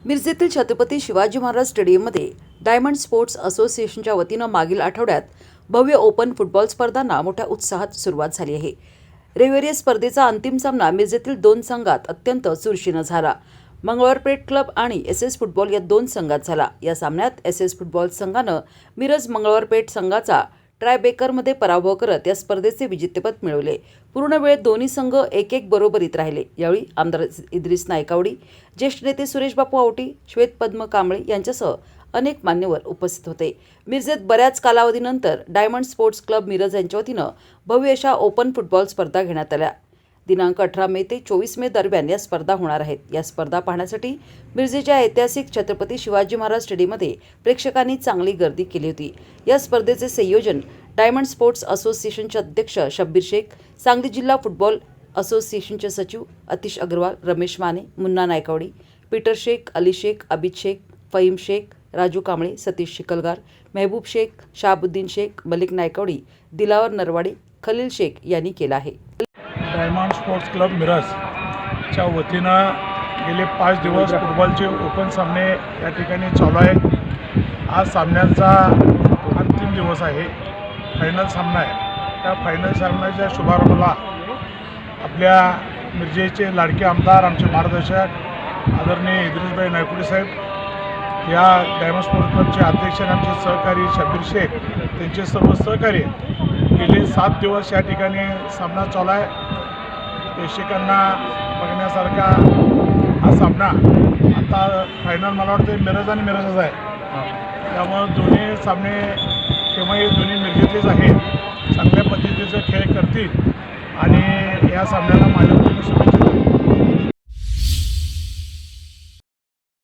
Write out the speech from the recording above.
मिरजेतील छत्रपती शिवाजी महाराज स्टेडियममध्ये diamond sports असोसिएशनच्या वतीनं मागील आठवड्यात भव्य ओपन फुटबॉल स्पर्धांना मोठ्या उत्साहात सुरुवात झाली आहे। रविवारी या स्पर्धेचा अंतिम सामना मिरजेतील दोन संघात अत्यंत चुरशीनं झाला। मंगळवारपेठ क्लब आणि एसएस फुटबॉल या दोन संघात झाला। या सामन्यात एसएस फुटबॉल संघानं मिरज मंगळवारपेठ संघाचा ट्रायबेकरमध्ये पराभव करत या स्पर्धेचे विजेतेपद मिळवले। पूर्ण वेळेत दोन्ही संघ 1-1 बरोबरीत राहिले। यावेळी आमदार इद्रिस नायकावडी, ज्येष्ठ नेते सुरेश बापू आवटी, श्वेत पद्म कांबळे यांच्यासह अनेक मान्यवर उपस्थित होते। मिरजेत बऱ्याच कालावधीनंतर डायमंड स्पोर्ट्स क्लब मिरज यांच्या वतीनं भव्य अशा ओपन फुटबॉल स्पर्धा घेण्यात आल्या। दिनांक 18 मे ते 24 मे दरम्यान या स्पर्धा होणार आहेत। या स्पर्धा पाहण्यासाठी मिरजेच्या ऐतिहासिक छत्रपती शिवाजी महाराज स्टेडियममध्ये प्रेक्षकांनी चांगली गर्दी केली होती। या स्पर्धेचे संयोजन डायमंड स्पोर्ट्स असोसिएशनचे अध्यक्ष शब्बीर शेख, सांगली जिल्हा फुटबॉल असोसिएशनचे सचिव अतिश अग्रवाल, रमेश माने, मुन्ना नायकावडी, पीटर शेख, अली शेख, अबिद शेख, फहीम शेख, राजू कांबळे, सतीश शिकलगार, मेहबूब शेख, शाहबुद्दीन शेख, मलिक नायकावडी, दिलावर नरवाडे, खलील शेख यांनी केला आहे। डायमंड स्पोर्ट्स क्लब मिरजच्या वतीनं गेले 5 दिवस फुटबॉलचे ओपन सामने या ठिकाणी चालू आहेत। आज सामन्यांचा अंतिम दिवस आहे, फायनल सामना आहे। त्या फायनल सामन्याच्या शुभारंभाला आपल्या मिरजेचे लाडके आमदार, आमचे मार्गदर्शक आदरणीय इद्रिसभाई नायकावडी साहेब, या डायमंड स्पोर्ट्स क्लबचे अध्यक्ष आणि आमचे सहकारी शब्बीर शेख, त्यांचे सर्व सहकारी गेले 7 दिवस या ठिकाणी सामना चालू आहे। प्रेक्षकांना बघण्यासारखा हा सामना आता फायनल मला वाटतं मिरज आणि मिरजच आहे। त्यामुळे दोन्ही सामने केव्हाही दोन्ही मिरजेतलेच आहेत, चांगल्या पद्धतीचे खेळ करतील आणि या सामन्याला माझ्या शुभेच्छा।